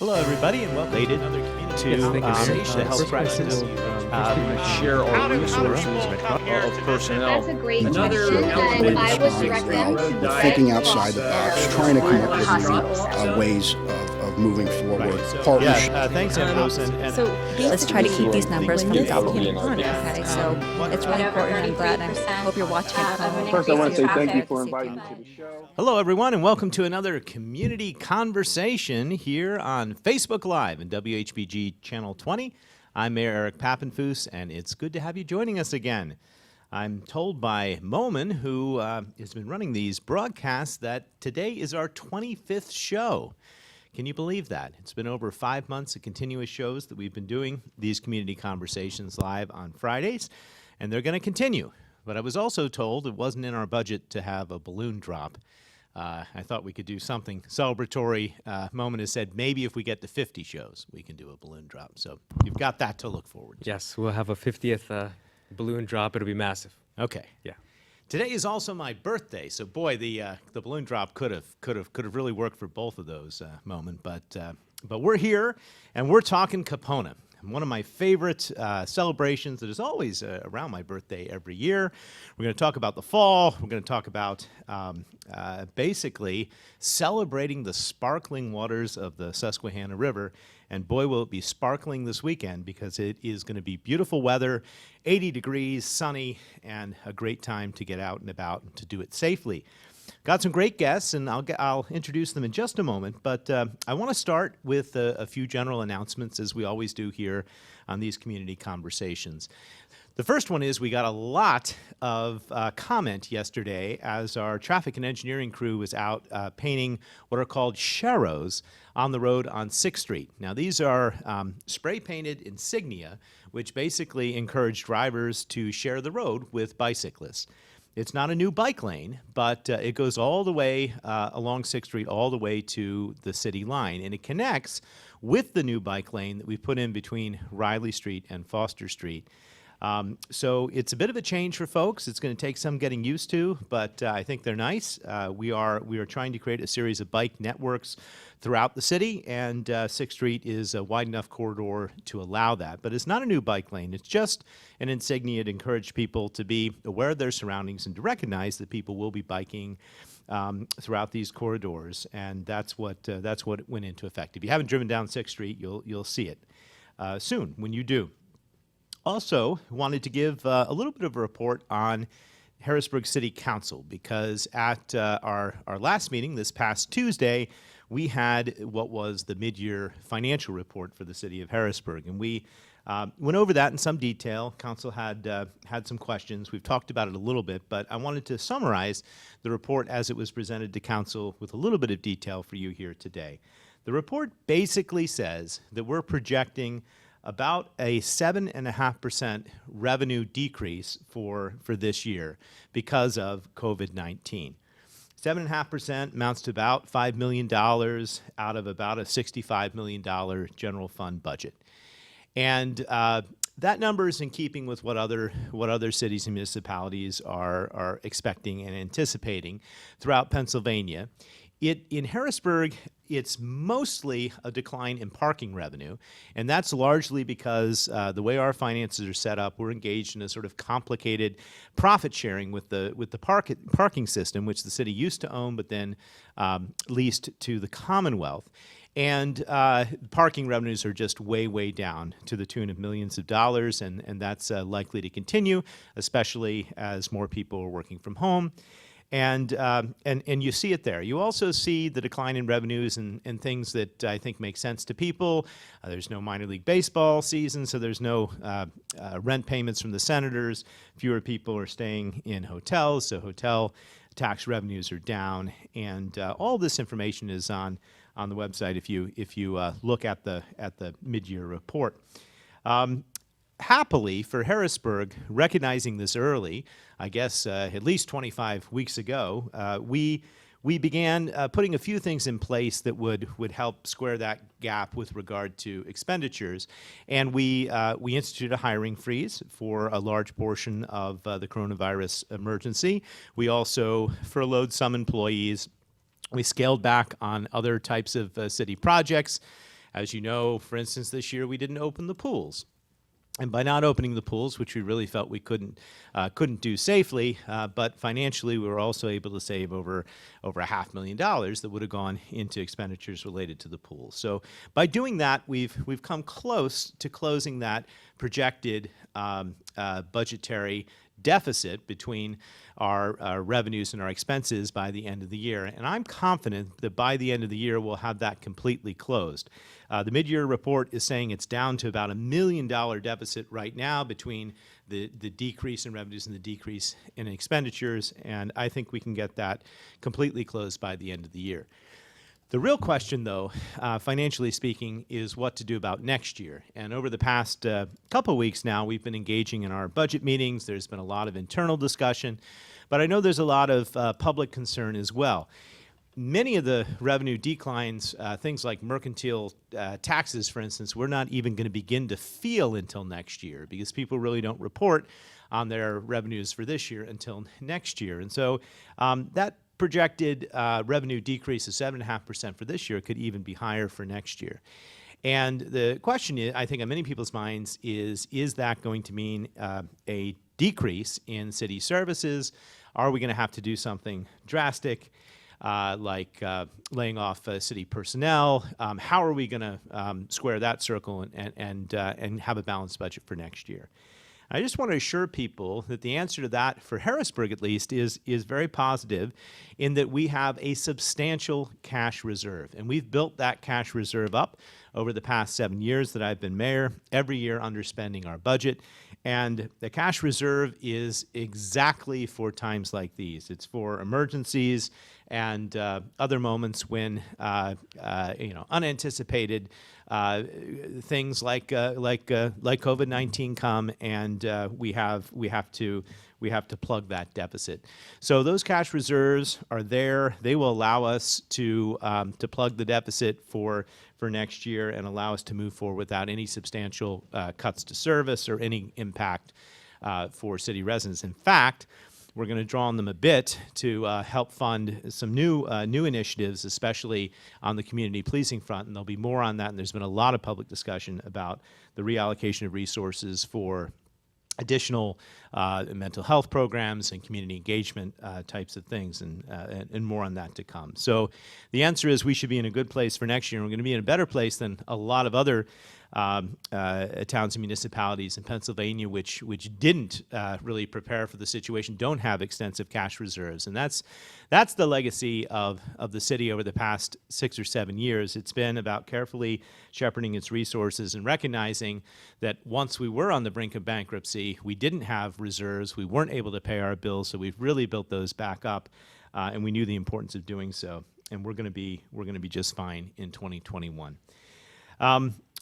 Hello, everybody, and welcome to another community conversation to help practice share our resources of personnel. That's a great Another question, and element I would direct them to We're thinking outside the box, trying to come up with ways of moving forward. Partnership. Thanks, Ambrose. Let's try to keep these numbers from doubling. Okay, so it's really important. I'm glad. I hope you're watching at home. First, I want to say thank you for inviting me to the show. Hello, everyone, and welcome to another community conversation here on Facebook Live and WHBG Channel 20. I'm Mayor Eric Pappenfuss, and it's good to have you joining us again. I'm told by Moman, who has been running these broadcasts, that today is our 25th show. Can you believe that? It's been over 5 months of continuous shows that we've been doing these community conversations live on Fridays, and they're going to continue. But I was also told it wasn't in our budget to have a balloon drop. I thought we could do something celebratory. Moment has said maybe if we get to 50 shows, we can do a balloon drop. So you've got that to look forward to. Yes, we'll have a 50th balloon drop. It'll be massive. Okay. Yeah. Today is also my birthday, so boy, the balloon drop could have really worked for both of those Moment. But we're here and we're talking KIPONA. One of my favorite celebrations that is always around my birthday every year. We're going to talk about the fall. We're going to talk about basically celebrating the sparkling waters of the Susquehanna River. And boy, will it be sparkling this weekend because it is going to be beautiful weather, 80 degrees, sunny, and a great time to get out and about and to do it safely. Got some great guests, and I'll introduce them in just a moment, but I want to start with a few general announcements, as we always do here on these community conversations. The first one is we got a lot of comment yesterday as our traffic and engineering crew was out painting what are called sharrows on the road on 6th Street. Now, these are spray-painted insignia, which basically encourage drivers to share the road with bicyclists. It's not a new bike lane, but it goes all the way along 6th Street, all the way to the city line. And it connects with the new bike lane that we put in between Riley Street and Foster Street. So it's a bit of a change for folks. It's going to take some getting used to, but I think they're nice. We are trying to create a series of bike networks throughout the city, and 6th Street is a wide enough corridor to allow that. But it's not a new bike lane. It's just an insignia to encourage people to be aware of their surroundings and to recognize that people will be biking throughout these corridors, and that's what went into effect. If you haven't driven down 6th Street, you'll see it soon when you do. Also, wanted to give a little bit of a report on Harrisburg City Council, because at our last meeting this past Tuesday, we had what was the mid-year financial report for the city of Harrisburg, and we went over that in some detail. Council had some questions. We've talked about it a little bit, but I wanted to summarize the report as it was presented to Council with a little bit of detail for you here today. The report basically says that we're projecting about a 7.5% revenue decrease for this year because of COVID-19. 7.5% amounts to about $5 million out of about a $65 million general fund budget. And that number is in keeping with what other cities and municipalities are expecting and anticipating throughout Pennsylvania. In Harrisburg, it's mostly a decline in parking revenue, and that's largely because the way our finances are set up, we're engaged in a sort of complicated profit sharing with the parking system, which the city used to own, but then leased to the Commonwealth. And parking revenues are just way down to the tune of millions of dollars, and that's likely to continue, especially as more people are working from home. And you see it there. You also see the decline in revenues and things that I think make sense to people. There's no minor league baseball season, so there's no rent payments from the senators. Fewer people are staying in hotels, so hotel tax revenues are down. And all this information is on the website if you look at the mid-year report. Happily for Harrisburg, recognizing this early, I guess at least 25 weeks ago, we began putting a few things in place that would help square that gap with regard to expenditures. And we instituted a hiring freeze for a large portion of the coronavirus emergency. We also furloughed some employees. We scaled back on other types of city projects. As you know, for instance, this year we didn't open the pools. And by not opening the pools, which we really felt we couldn't do safely, but financially we were also able to save over $500,000 that would have gone into expenditures related to the pools. So by doing that, we've come close to closing that projected budgetary deficit between our revenues and our expenses by the end of the year. And I'm confident that by the end of the year, we'll have that completely closed. The mid-year report is saying it's down to about $1 million deficit right now between the decrease in revenues and the decrease in expenditures, and I think we can get that completely closed by the end of the year. The real question, though, financially speaking, is what to do about next year. And over the past couple of weeks now, we've been engaging in our budget meetings. There's been a lot of internal discussion, but I know there's a lot of public concern as well. Many of the revenue declines, things like mercantile taxes, for instance, we're not even going to begin to feel until next year because people really don't report on their revenues for this year until next year. And so that projected revenue decrease of 7.5% for this year could even be higher for next year. And the question is, I think on many people's minds is that going to mean a decrease in city services? Are we going to have to do something drastic? Like laying off city personnel. How are we going to square that circle and have a balanced budget for next year? I just want to assure people that the answer to that, for Harrisburg at least, is very positive in that we have a substantial cash reserve. And we've built that cash reserve up over the past 7 years that I've been mayor, every year underspending our budget. And the cash reserve is exactly for times like these. It's for emergencies and other moments when unanticipated things like COVID-19 come, and we have to plug that deficit. So those cash reserves are there. They will allow us to plug the deficit for next year and allow us to move forward without any substantial cuts to service or any impact for city residents. In fact, we're going to draw on them a bit to help fund some new initiatives, especially on the community policing front, and there'll be more on that, and there's been a lot of public discussion about the reallocation of resources for additional mental health programs and community engagement types of things, and more on that to come. So the answer is we should be in a good place for next year, and we're going to be in a better place than a lot of other towns and municipalities in Pennsylvania which didn't really prepare for the situation, don't have extensive cash reserves. And that's the legacy of the city over the past 6 or 7 years. It's been about carefully shepherding its resources and recognizing that once we were on the brink of bankruptcy, we didn't have reserves, we weren't able to pay our bills, so we've really built those back up, and we knew the importance of doing so. And we're going to be just fine in 2021.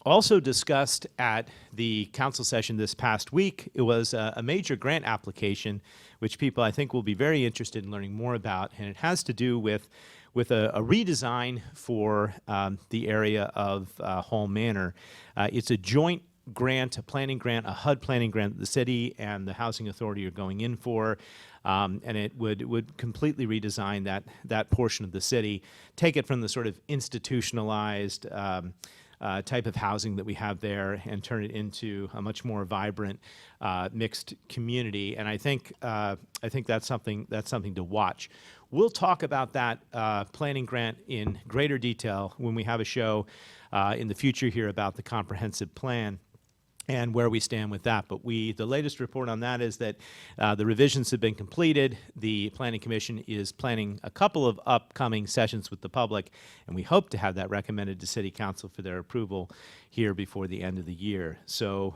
Also discussed at the council session this past week, it was a major grant application, which people I think will be very interested in learning more about, and it has to do with a redesign for the area of Hall Manor. It's a joint grant, a planning grant, a HUD planning grant that the city and the Housing Authority are going in for, and it would completely redesign that portion of the city, take it from the sort of institutionalized type of housing that we have there and turn it into a much more vibrant, mixed community. And I think that's something to watch. We'll talk about that planning grant in greater detail when we have a show in the future here about the comprehensive plan and where we stand with that. But the latest report on that is that the revisions have been completed. The Planning Commission is planning a couple of upcoming sessions with the public, and we hope to have that recommended to City Council for their approval here before the end of the year. So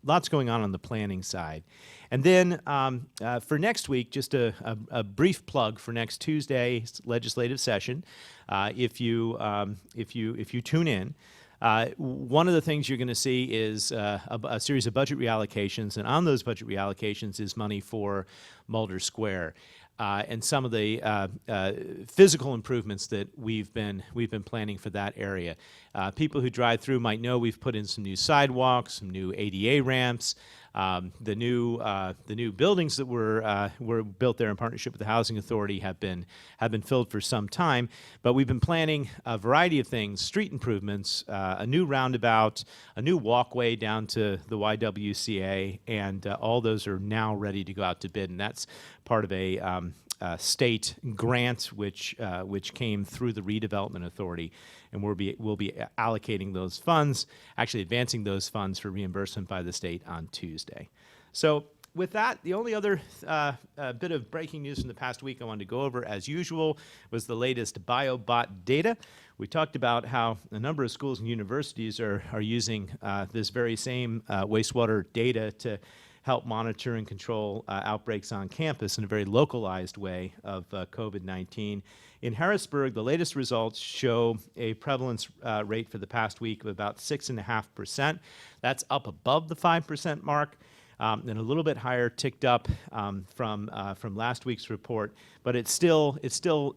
lots going on the planning side. And then for next week, just a brief plug for next Tuesday's legislative session. If you tune in, one of the things you're going to see is a series of budget reallocations, and on those budget reallocations is money for Mulder Square and some of the physical improvements that we've been planning for that area. People who drive through might know we've put in some new sidewalks, some new ADA ramps, The new buildings that were built there in partnership with the Housing Authority have been filled for some time, but we've been planning a variety of things: street improvements, a new roundabout, a new walkway down to the YWCA, and all those are now ready to go out to bid, and that's part of a state grant which came through the Redevelopment Authority, and we'll be allocating those funds, actually advancing those funds for reimbursement by the state on Tuesday. So with that, the only other bit of breaking news from the past week I wanted to go over, as usual, was the latest BioBot data. We talked about how a number of schools and universities are using this very same wastewater data to help monitor and control outbreaks on campus in a very localized way of COVID-19. In Harrisburg, the latest results show a prevalence rate for the past week of about 6.5%. That's up above the 5% mark, and a little bit higher, ticked up from last week's report, but it's still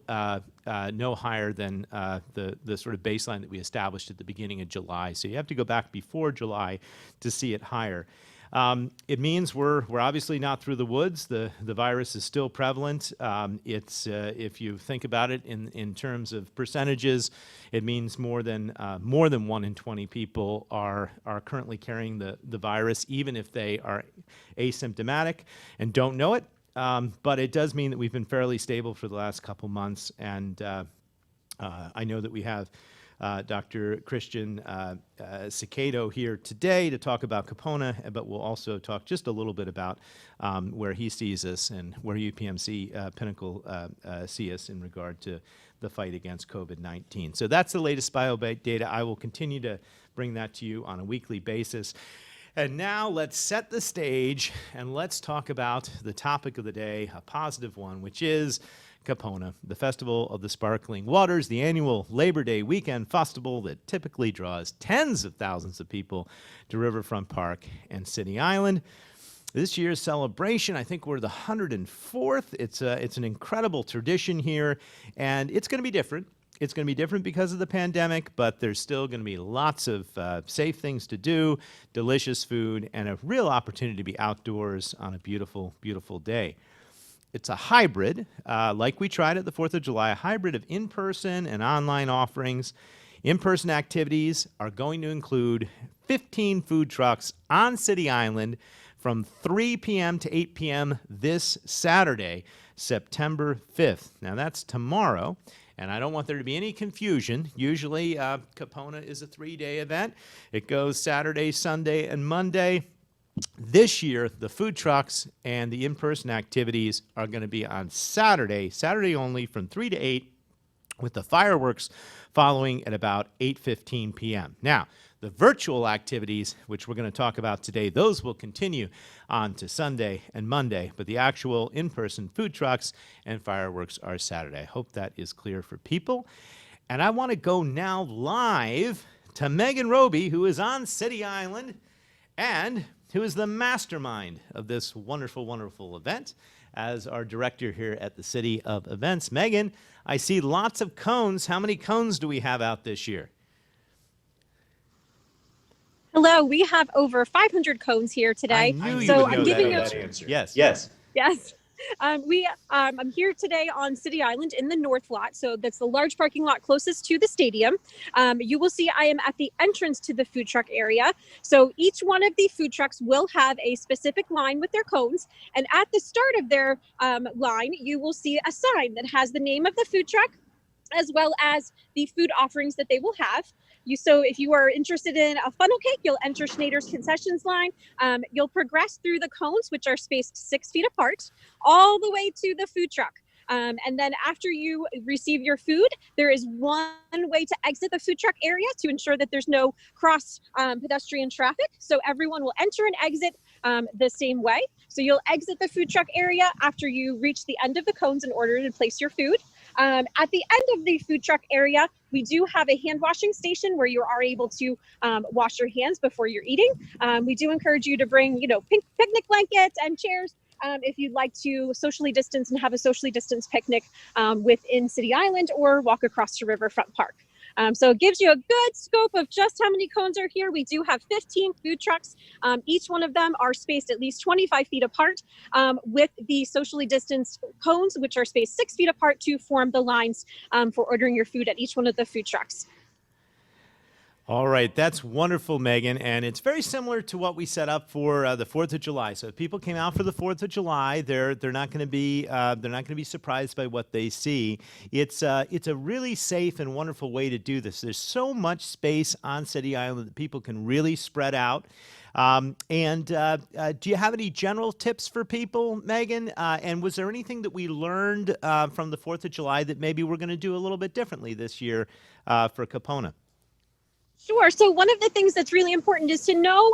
no higher than the sort of baseline that we established at the beginning of July. So you have to go back before July to see it higher. It means we're obviously not through the woods. The virus is still prevalent. It's if you think about it in terms of percentages, it means more than 1 in 20 people are currently carrying the virus, even if they are asymptomatic and don't know it. But it does mean that we've been fairly stable for the last couple months, and I know that we have Dr. Christian Cicado here today to talk about KIPONA, but we'll also talk just a little bit about where he sees us and where UPMC Pinnacle see us in regard to the fight against COVID-19. So that's the latest BioBot data. I will continue to bring that to you on a weekly basis. And now let's set the stage and let's talk about the topic of the day, a positive one, which is KIPONA, the Festival of the Sparkling Waters, the annual Labor Day weekend festival that typically draws tens of thousands of people to Riverfront Park and City Island. This year's celebration, I think we're the 104th. It's an incredible tradition here, and it's going to be different. It's going to be different because of the pandemic, but there's still going to be lots of safe things to do, delicious food, and a real opportunity to be outdoors on a beautiful, beautiful day. It's a hybrid, like we tried at the 4th of July, a hybrid of in-person and online offerings. In-person activities are going to include 15 food trucks on City Island from 3 p.m. to 8 p.m. this Saturday, September 5th. Now, that's tomorrow, and I don't want there to be any confusion. Usually, KIPONA is a 3-day event. It goes Saturday, Sunday, and Monday. This year, the food trucks and the in-person activities are going to be on Saturday only from 3 to 8, with the fireworks following at about 8:15 p.m. Now, the virtual activities, which we're going to talk about today, those will continue on to Sunday and Monday, but the actual in-person food trucks and fireworks are Saturday. I hope that is clear for people. And I want to go now live to Megan Roby, who is on City Island and who is the mastermind of this wonderful, wonderful event, as our director here at the City of Events. Megan, I see lots of cones. How many cones do we have out this year? Hello, we have over 500 cones here today. I knew you so would know I'm giving that you answer. Yes. I'm here today on City Island in the North Lot. So that's the large parking lot closest to the stadium. You will see I am at the entrance to the food truck area. So each one of the food trucks will have a specific line with their cones. And at the start of their line, you will see a sign that has the name of the food truck, as well as the food offerings that they will have. So if you are interested in a funnel cake, you'll enter Schneider's concessions line. You'll progress through the cones, which are spaced 6 feet apart, all the way to the food truck. And then after you receive your food, there is one way to exit the food truck area to ensure that there's no cross pedestrian traffic. So everyone will enter and exit the same way. So you'll exit the food truck area after you reach the end of the cones in order to place your food. At the end of the food truck area, we do have a hand washing station where you are able to wash your hands before you're eating. We do encourage you to bring, picnic blankets and chairs if you'd like to socially distance and have a socially distanced picnic within City Island or walk across to Riverfront Park. So it gives you a good scope of just how many cones are here. We do have 15 food trucks. Each one of them are spaced at least 25 feet apart, with the socially distanced cones, which are spaced 6 feet apart to form the lines for ordering your food at each one of the food trucks. All right, that's wonderful, Megan, and it's very similar to what we set up for the 4th of July. So if people came out for the 4th of July, they're not going to be surprised by what they see. It's a really safe and wonderful way to do this. There's so much space on City Island that people can really spread out. Do you have any general tips for people, Megan? And was there anything that we learned from the 4th of July that maybe we're going to do a little bit differently this year for KIPONA? Sure. So one of the things that's really important is to know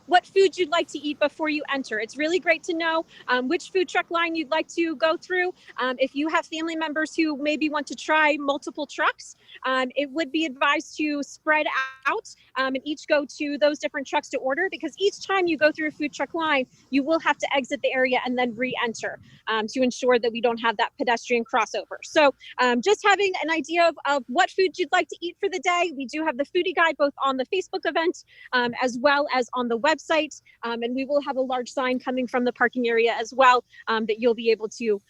what foods you'd like to eat before you enter. It's really great to know which food truck line you'd like to go through. If you have family members who maybe want to try multiple trucks, it would be advised to spread out and each go to those different trucks to order, because each time you go through a food truck line, you will have to exit the area and then re-enter to ensure that we don't have that pedestrian crossover. So just having an idea of what foods you'd like to eat for the day. We do have the foodie guide both on the Facebook event as well as on the website. And we will have a large sign coming from the parking area as well that you'll be able to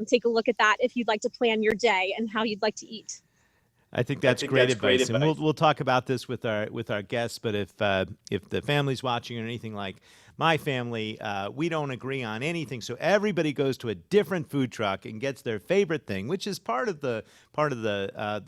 take a look at that if you'd like to plan your day and how you'd like to eat. I think that's great advice, and we'll talk about this with our guests. But if the family's watching or anything like my family, we don't agree on anything, so everybody goes to a different food truck and gets their favorite thing, which is part of the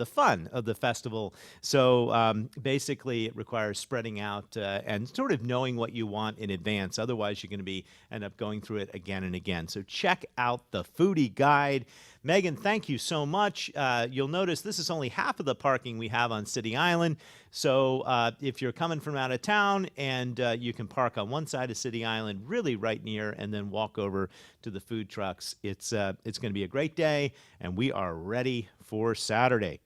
fun of the festival. So basically, it requires spreading out and sort of knowing what you want in advance. Otherwise, you're going to end up going through it again and again. So check out the foodie guide. Megan, thank you so much. You'll notice this is only half of the parking we have on City Island. So if you're coming from out of town, and you can park on one side of City Island, really right near, and then walk over to the food trucks. It's going to be a great day, and we are ready for Saturday.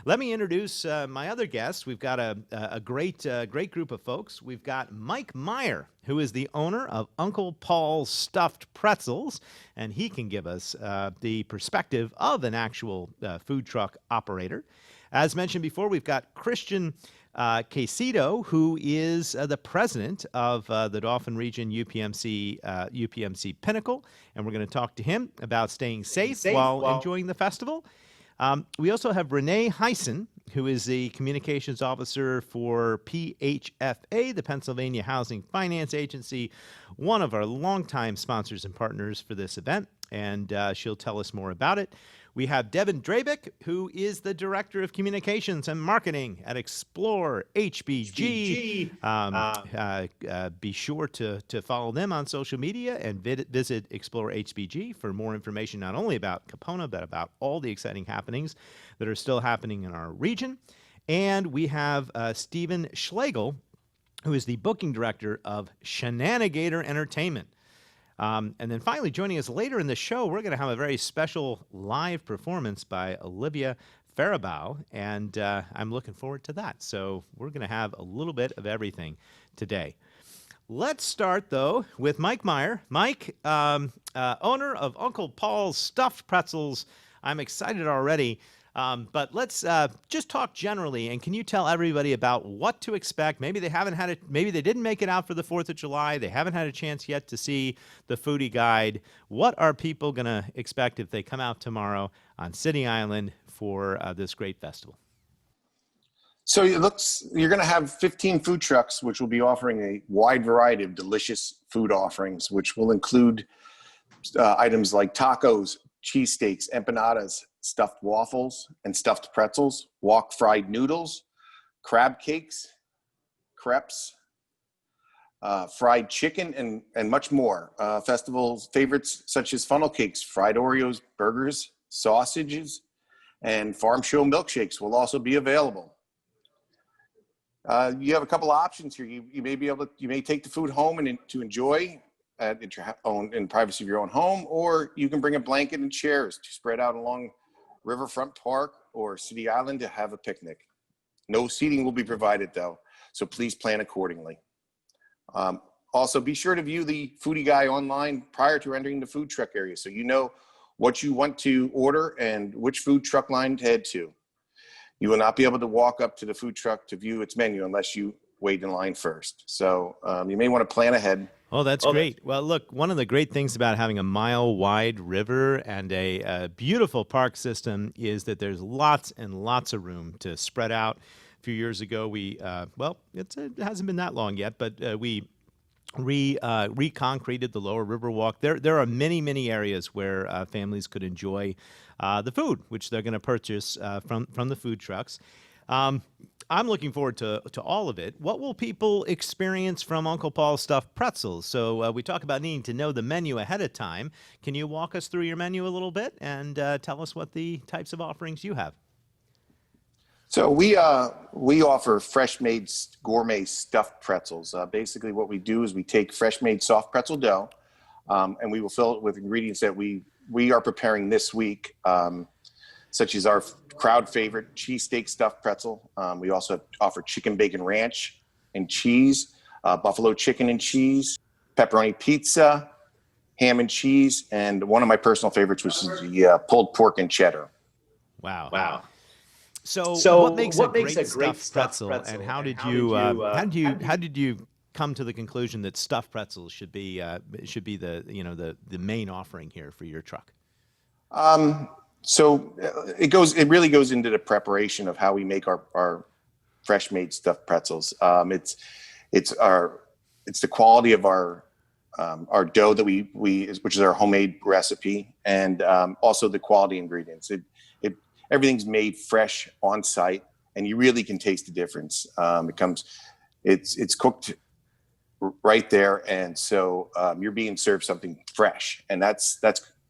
Let me introduce my other guests. We've got a great group of folks. We've got Mike Meyer, who is the owner of Uncle Paul's Stuffed Pretzels, and he can give us the perspective of an actual food truck operator. As mentioned before, we've got Christian Casido, who is the president of the Dauphin Region UPMC Pinnacle, and we're going to talk to him about staying safe while enjoying the festival. We also have Renee Heisen, who is the communications officer for PHFA, the Pennsylvania Housing Finance Agency, one of our longtime sponsors and partners for this event, and she'll tell us more about it. We have Devin Drabick, who is the Director of Communications and Marketing at Explore HBG. Be sure to follow them on social media and visit Explore HBG for more information, not only about KIPONA, but about all the exciting happenings that are still happening in our region. And we have Stephen Schlegel, who is the Booking Director of Shenanigator Entertainment. And then finally, joining us later in the show, we're going to have a very special live performance by Olivia Faribault, and I'm looking forward to that. So we're going to have a little bit of everything today. Let's start, though, with Mike Meyer. Mike, owner of Uncle Paul's Stuffed Pretzels. I'm excited already. But let's just talk generally, and can you tell everybody about what to expect? Maybe they haven't had it. Maybe they didn't make it out for the 4th of July. They haven't had a chance yet to see the foodie guide. What are people going to expect if they come out tomorrow on City Island for this great festival? So it looks, you're going to have 15 food trucks, which will be offering a wide variety of delicious food offerings, which will include items like tacos, cheesesteaks, empanadas, stuffed waffles and stuffed pretzels, wok fried noodles, crab cakes, crepes, fried chicken, and much more. Festival favorites such as funnel cakes, fried Oreos, burgers, sausages, and farm show milkshakes will also be available. You have a couple options here. You may take the food home and to enjoy at your own in privacy of your own home, or you can bring a blanket and chairs to spread out along Riverfront Park or City Island to have a picnic. No seating will be provided though, so please plan accordingly. Also, be sure to view the foodie guide online prior to entering the food truck area so you know what you want to order and which food truck line to head to. You will not be able to walk up to the food truck to view its menu unless you wait in line first. So you may want to plan ahead. Oh, that's great. Well, look, one of the great things about having a mile-wide river and a beautiful park system is that there's lots and lots of room to spread out. A few years ago, it hasn't been that long yet, but we reconcreted the lower Riverwalk. There are many areas where families could enjoy the food, which they're going to purchase from the food trucks. I'm looking forward to all of it. What will people experience from Uncle Paul's stuffed pretzels? So we talk about needing to know the menu ahead of time. Can you walk us through your menu a little bit and tell us what the types of offerings you have? So we offer fresh-made gourmet stuffed pretzels. Basically, what we do is we take fresh-made soft pretzel dough, and we will fill it with ingredients that we are preparing this week, such as our crowd favorite cheesesteak stuffed pretzel. We also offer chicken bacon ranch and cheese, buffalo chicken and cheese, pepperoni pizza, ham and cheese, and one of my personal favorites, which is the pulled pork and cheddar. Wow. So what makes a great stuffed pretzel, and how did you come to the conclusion that stuffed pretzels should be the main offering here for your truck? So it really goes into the preparation of how we make our fresh made stuffed pretzels. It's the quality of our dough that which is our homemade recipe, and also the quality ingredients. Everything's made fresh on site, and you really can taste the difference. It's cooked right there, and so you're being served something fresh, and that's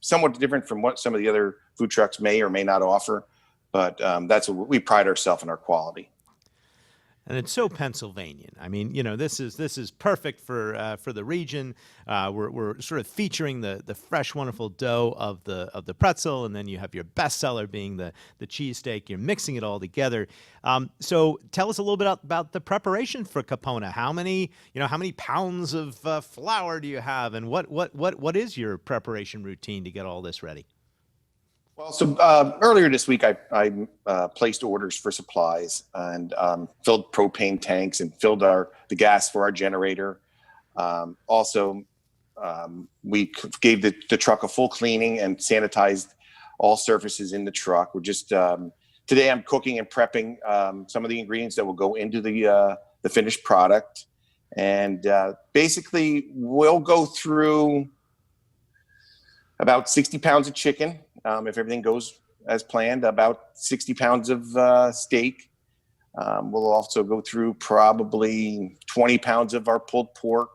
somewhat different from what some of the other food trucks may or may not offer, but that's what we pride ourselves in, our quality. And it's so Pennsylvanian. I mean, this is perfect for the region. We're sort of featuring the fresh, wonderful dough of the pretzel, and then you have your bestseller being the cheesesteak. You're mixing it all together. So tell us a little bit about the preparation for KIPONA. How many pounds of flour do you have, and what is your preparation routine to get all this ready? Well, so earlier this week, I placed orders for supplies and filled propane tanks and filled the gas for our generator. Also, we gave the truck a full cleaning and sanitized all surfaces in the truck. We're just today I'm cooking and prepping some of the ingredients that will go into the finished product, and basically we'll go through about 60 pounds of chicken. If everything goes as planned, about 60 pounds of steak. We'll also go through probably 20 pounds of our pulled pork.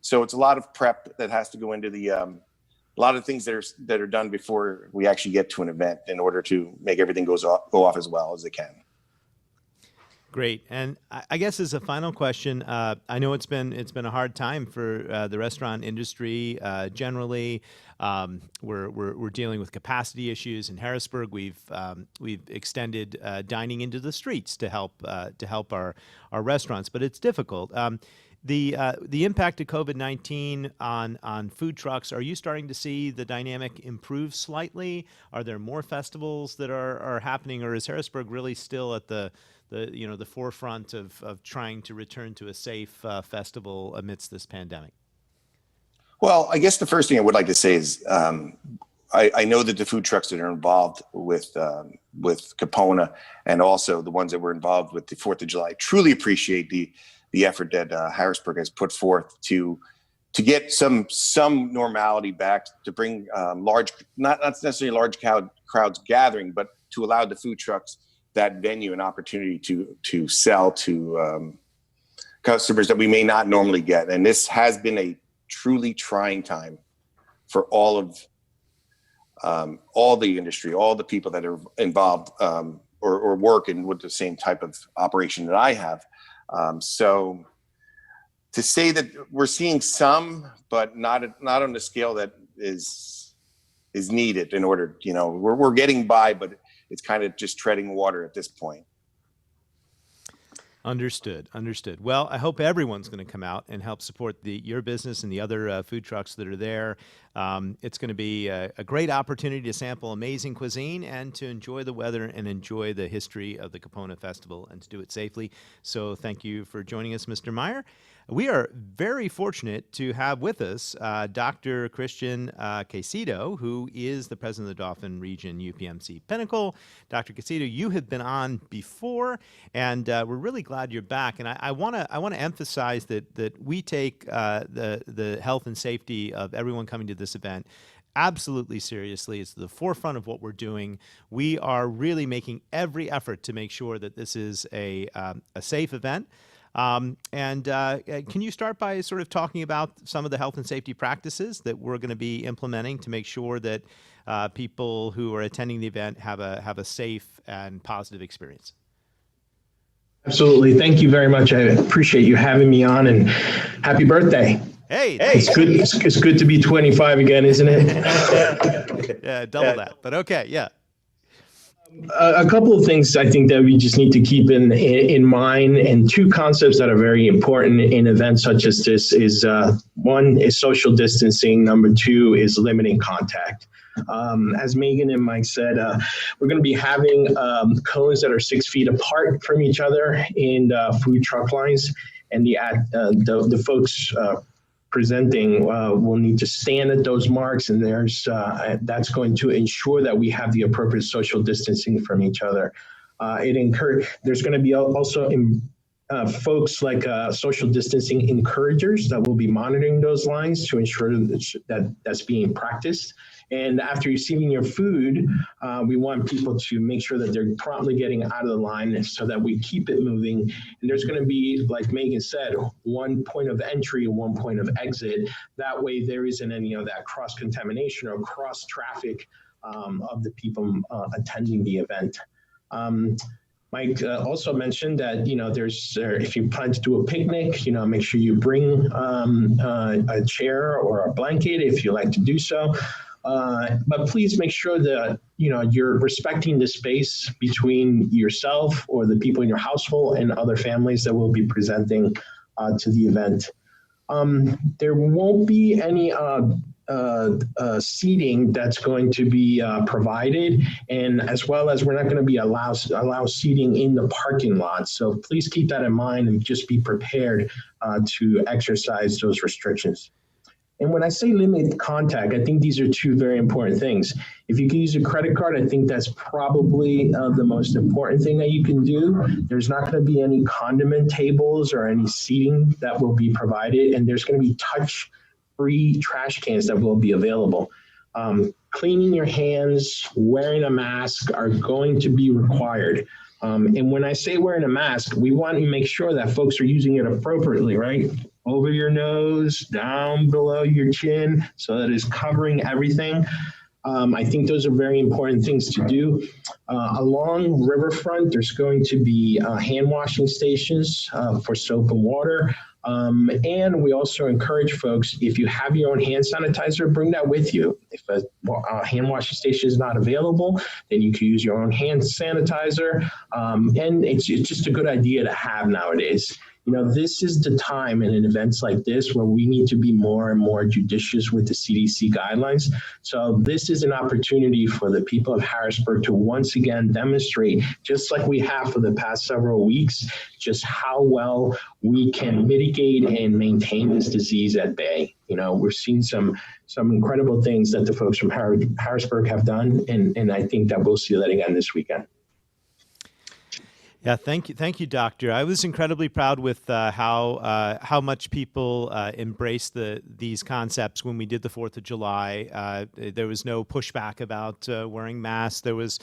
So it's a lot of prep that has to go into a lot of things that are done before we actually get to an event in order to make everything go off as well as it can. Great. And I guess as a final question, I know it's been a hard time for the restaurant industry generally. We're dealing with capacity issues in Harrisburg. We've extended dining into the streets to help our restaurants, but it's difficult. The impact of COVID-19 on food trucks, are you starting to see the dynamic improve slightly? Are there more festivals that are happening, or is Harrisburg really still at the forefront of trying to return to a safe festival amidst this pandemic? Well, I guess the first thing I would like to say is I know that the food trucks that are involved with KIPONA, and also the ones that were involved with the 4th of July, truly appreciate the effort that Harrisburg has put forth to get some normality back, to bring large, not necessarily large crowds gathering, but to allow the food trucks that venue an opportunity to sell to customers that we may not normally get. And this has been a truly trying time for all the industry, all the people that are involved or work in with the same type of operation that I have. So to say that we're seeing some, but not on the scale that is needed in order, we're getting by, but it's kind of just treading water at this point. Understood. Well, I hope everyone's going to come out and help support your business and the other food trucks that are there. It's going to be a great opportunity to sample amazing cuisine and to enjoy the weather and enjoy the history of the KIPONA Festival and to do it safely. So thank you for joining us, Mr. Meyer. We are very fortunate to have with us Dr. Christian Caicedo, who is the president of the Dauphin Region UPMC Pinnacle. Dr. Caicedo, you have been on before, and we're really glad you're back. And I want to emphasize that we take the health and safety of everyone coming to this event absolutely seriously. It's the forefront of what we're doing. We are really making every effort to make sure that this is a safe event. Can you start by sort of talking about some of the health and safety practices that we're going to be implementing to make sure that people who are attending the event have a safe and positive experience? Absolutely. Thank you very much. I appreciate you having me on, and happy birthday. Hey, it's good. It's good to be 25 again, isn't it? Yeah, double that. But okay, yeah. A couple of things I think that we just need to keep in mind, and two concepts that are very important in events such as this is one is social distancing. Number two is limiting contact. As Megan and Mike said, we're going to be having cones that are 6 feet apart from each other in food truck lines, and the folks presenting will need to stand at those marks, and that's going to ensure that we have the appropriate social distancing from each other. There's going to be also folks like social distancing encouragers that will be monitoring those lines to ensure that that's being practiced. And after receiving your food, we want people to make sure that they're promptly getting out of the line so that we keep it moving. And there's going to be, like Megan said, one point of entry and one point of exit. That way there isn't any of that cross-contamination or cross-traffic of the people attending the event. Mike also mentioned that, if you plan to do a picnic, make sure you bring a chair or a blanket if you like to do so. But please make sure that, you're respecting the space between yourself or the people in your household and other families that will be presenting to the event. There won't be any seating that's going to be provided, and as well as we're not going to be allow seating in the parking lot. So please keep that in mind and just be prepared to exercise those restrictions. And when I say limited contact, I think these are two very important things. If you can use a credit card, I think that's probably the most important thing that you can do. There's not going to be any condiment tables or any seating that will be provided, and there's going to be touch-free trash cans that will be available. Cleaning your hands, wearing a mask are going to be required. And when I say wearing a mask, we want to make sure that folks are using it appropriately, right? Over your nose, down below your chin, so that it's covering everything. I think those are very important things to do. Along riverfront, there's going to be hand washing stations for soap and water. And we also encourage folks, if you have your own hand sanitizer, bring that with you. If a hand washing station is not available, then you can use your own hand sanitizer. And it's just a good idea to have nowadays. This is the time in events like this where we need to be more and more judicious with the CDC guidelines. So this is an opportunity for the people of Harrisburg to once again demonstrate, just like we have for the past several weeks, just how well we can mitigate and maintain this disease at bay. We're seeing some incredible things that the folks from Harrisburg have done, and I think that we'll see that again this weekend. Yeah, thank you, Doctor. I was incredibly proud with how much people embraced these concepts when we did the 4th of July. There was no pushback about wearing masks. There was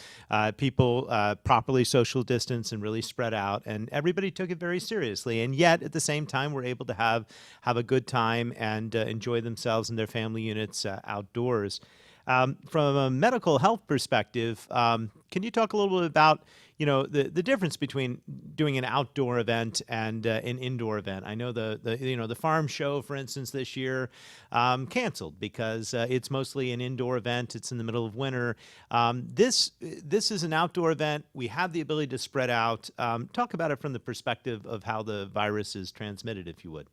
people properly social distance and really spread out, and everybody took it very seriously. And yet, at the same time, we're able to have a good time and enjoy themselves and their family units outdoors. From a medical health perspective, can you talk a little bit about the difference between doing an outdoor event and an indoor event? I know the farm show, for instance, this year canceled because it's mostly an indoor event. It's in the middle of winter. This is an outdoor event. We have the ability to spread out. Talk about it from the perspective of how the virus is transmitted, if you would.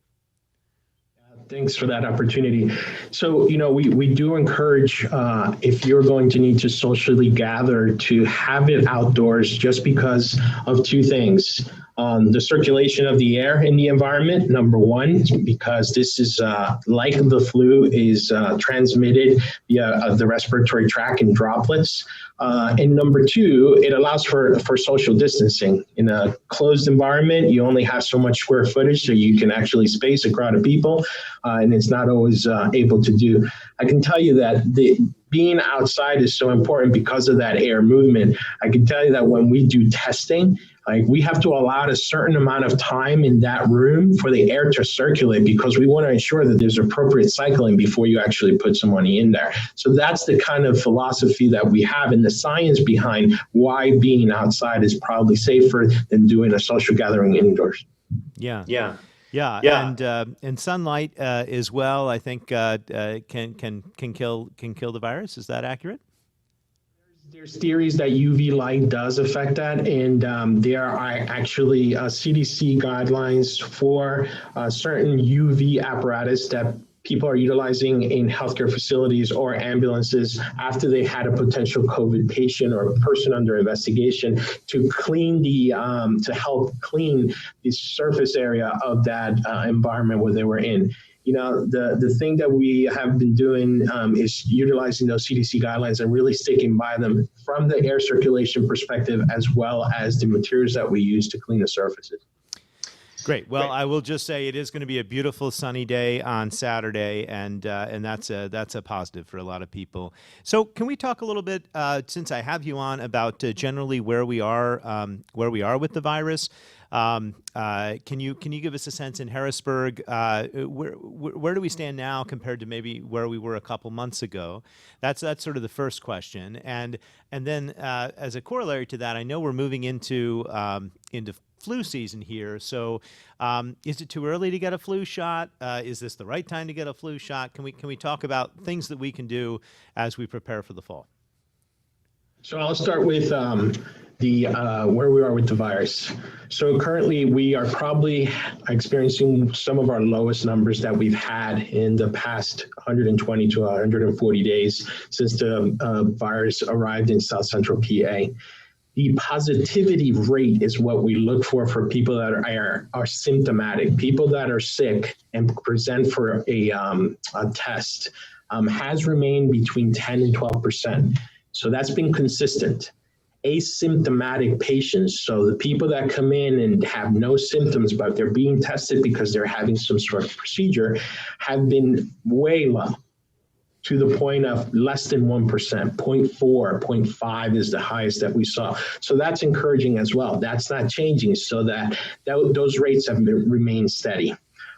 Thanks for that opportunity. So, we do encourage, if you're going to need to socially gather, to have it outdoors just because of two things. The circulation of the air in the environment, number one, because this is like the flu, is transmitted via the respiratory tract in droplets. And number two, it allows for social distancing. In a closed environment, you only have so much square footage, so you can actually space a crowd of people, and it's not always able to do. I can tell you that being outside is so important because of that air movement. I can tell you that when we do testing, we have to allow a certain amount of time in that room for the air to circulate, because we want to ensure that there's appropriate cycling before you actually put somebody in there. So that's the kind of philosophy that we have, and the science behind why being outside is probably safer than doing a social gathering indoors. Yeah. And sunlight as well, I think, can kill the virus. Is that accurate? There's theories that UV light does affect that, and there are actually CDC guidelines for certain UV apparatus that people are utilizing in healthcare facilities or ambulances after they had a potential COVID patient or a person under investigation, to clean to help clean the surface area of that environment where they were in. The thing that we have been doing is utilizing those CDC guidelines and really sticking by them from the air circulation perspective, as well as the materials that we use to clean the surfaces. Great. Well, I will just say it is going to be a beautiful sunny day on Saturday, and that's a positive for a lot of people. So, can we talk a little bit, since I have you on, about generally where we are with the virus? Can you give us a sense in Harrisburg, where do we stand now compared to maybe where we were a couple months ago? That's sort of the first question, and then as a corollary to that, I know we're moving into flu season here. So, is it too early to get a flu shot? Is this the right time to get a flu shot? Can we talk about things that we can do as we prepare for the fall? So I'll start with where we are with the virus. So currently we are probably experiencing some of our lowest numbers that we've had in the past 120 to 140 days since the virus arrived in South Central PA. The positivity rate is what we look for people that are symptomatic. People that are sick and present for a test has remained between 10 and 12%. So that's been consistent. Asymptomatic patients, so the people that come in and have no symptoms, but they're being tested because they're having some sort of procedure, have been way low, to the point of less than 1%, 0.4, 0.5 is the highest that we saw. So that's encouraging as well. That's not changing, so those rates have remained steady.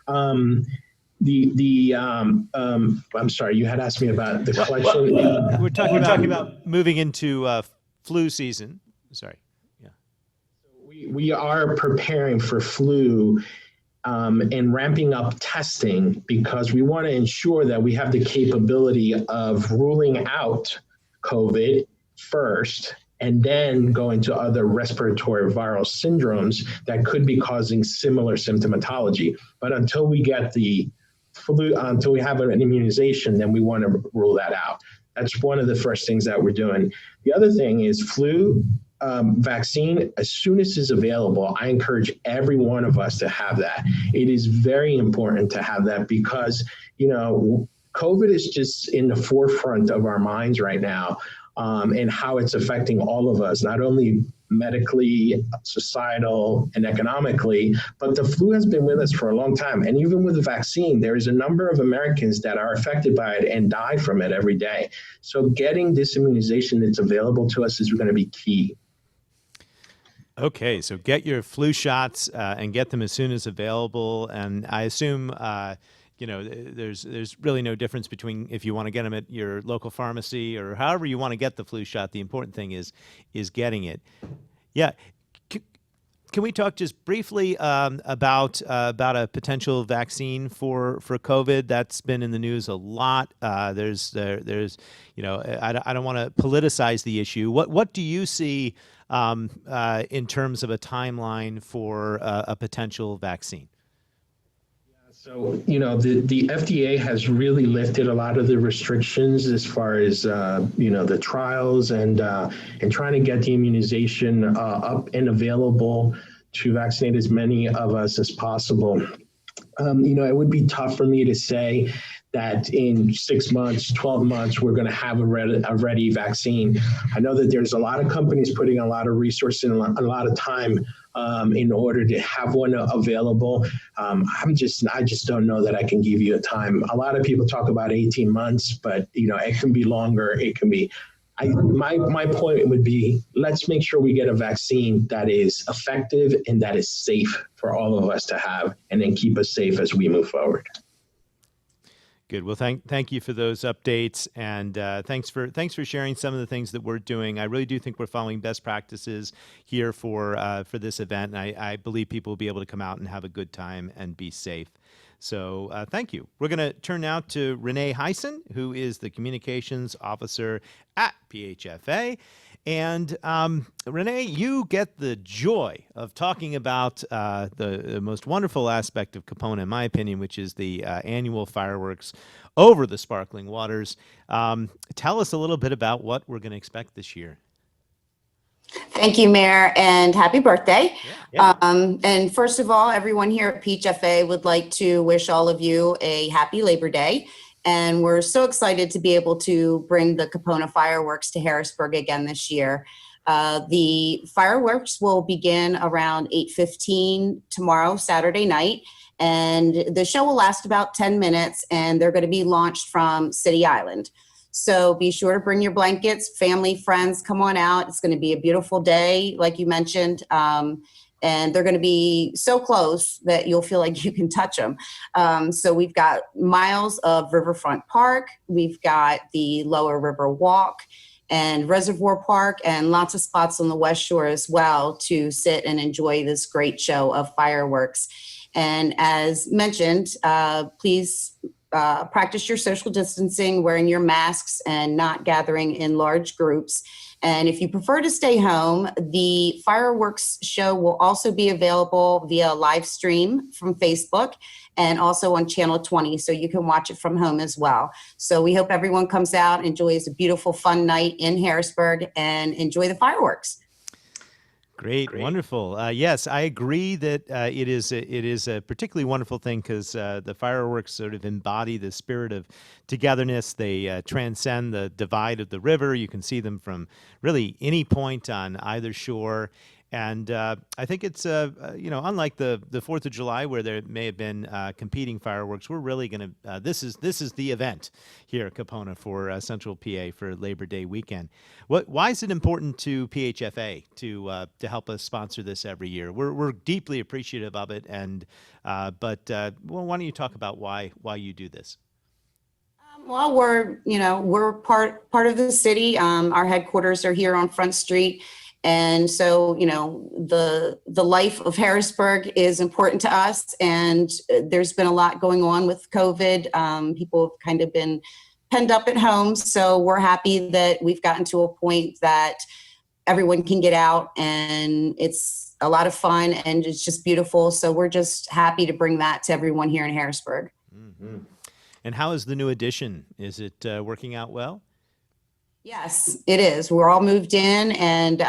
I'm sorry, you had asked me about the collection. We're talking about moving into flu season. Sorry. Yeah. We are preparing for flu and ramping up testing, because we want to ensure that we have the capability of ruling out COVID first, and then go into other respiratory viral syndromes that could be causing similar symptomatology. But until we get the flu, until we have an immunization, then we want to rule that out. That's one of the first things that we're doing. The other thing is flu vaccine. As soon as it's available, I encourage every one of us to have that. It is very important to have that, because, COVID is just in the forefront of our minds right now, and how it's affecting all of us, not only medically, societal, and economically, but the flu has been with us for a long time. And even with the vaccine, there is a number of Americans that are affected by it and die from it every day. So getting this immunization that's available to us is going to be key. Okay, so get your flu shots and get them as soon as available. And I assume, there's really no difference between if you want to get them at your local pharmacy or however you want to get the flu shot. The important thing is getting it. Yeah. Can we talk just briefly about a potential vaccine for COVID? That's been in the news a lot. I don't want to politicize the issue. What do you see in terms of a timeline for a potential vaccine? So, the FDA has really lifted a lot of the restrictions as far as, the trials and trying to get the immunization up and available to vaccinate as many of us as possible. It would be tough for me to say that in 6 months, 12 months, we're going to have a ready vaccine. I know that there's a lot of companies putting a lot of resources and a lot of time in order to have one available. I just don't know that I can give you a time. A lot of people talk about 18 months, but it can be longer. It can be. My point would be, let's make sure we get a vaccine that is effective and that is safe for all of us to have, and then keep us safe as we move forward. Good. Well, thank you for those updates, and thanks for sharing some of the things that we're doing. I really do think we're following best practices here for this event, and I believe people will be able to come out and have a good time and be safe. So thank you. We're going to turn now to Renee Heisen, who is the Communications Officer at PHFA. And Renee, you get the joy of talking about the most wonderful aspect of KIPONA, in my opinion, which is the annual fireworks over the sparkling waters. Tell us a little bit about what we're going to expect this year. Thank you, Mayor, and happy birthday. Yeah. And first of all, everyone here at PHFA would like to wish all of you a happy Labor Day. And we're so excited to be able to bring the KIPONA fireworks to Harrisburg again this year. The fireworks will begin around 8:15 tomorrow, Saturday night. And the show will last about 10 minutes, and they're going to be launched from City Island. So be sure to bring your blankets, family, friends, come on out. It's going to be a beautiful day, like you mentioned. And they're going to be so close that you'll feel like you can touch them. So we've got miles of Riverfront Park. We've got the Lower River Walk and Reservoir Park, and lots of spots on the West Shore as well to sit and enjoy this great show of fireworks. And as mentioned, please practice your social distancing, wearing your masks, and not gathering in large groups. And if you prefer to stay home, the fireworks show will also be available via live stream from Facebook and also on Channel 20, so you can watch it from home as well. So we hope everyone comes out, enjoys a beautiful, fun night in Harrisburg, and enjoy the fireworks. Great, wonderful. Yes, I agree that it is a particularly wonderful thing because the fireworks sort of embody the spirit of togetherness. They transcend the divide of the river. You can see them from really any point on either shore. And I think it's, unlike the 4th of July where there may have been competing fireworks, we're really going to, this is the event here at KIPONA for Central PA for Labor Day weekend. Why is it important to PHFA to help us sponsor this every year? We're deeply appreciative of it, and why don't you talk about why you do this? Well, we're part of the city. Our headquarters are here on Front Street. And so, the life of Harrisburg is important to us, and there's been a lot going on with COVID. People have kind of been penned up at home, so we're happy that we've gotten to a point that everyone can get out, and it's a lot of fun, and it's just beautiful. So we're just happy to bring that to everyone here in Harrisburg. Mm-hmm. And how is the new addition? Is it working out well? Yes, it is. We're all moved in, and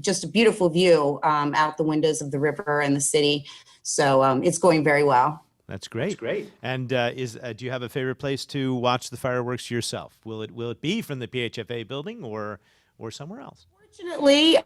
just a beautiful view out the windows of the river and the city. So it's going very well. That's great. And do you have a favorite place to watch the fireworks yourself? Will it be from the PHFA building or somewhere else? Fortunately,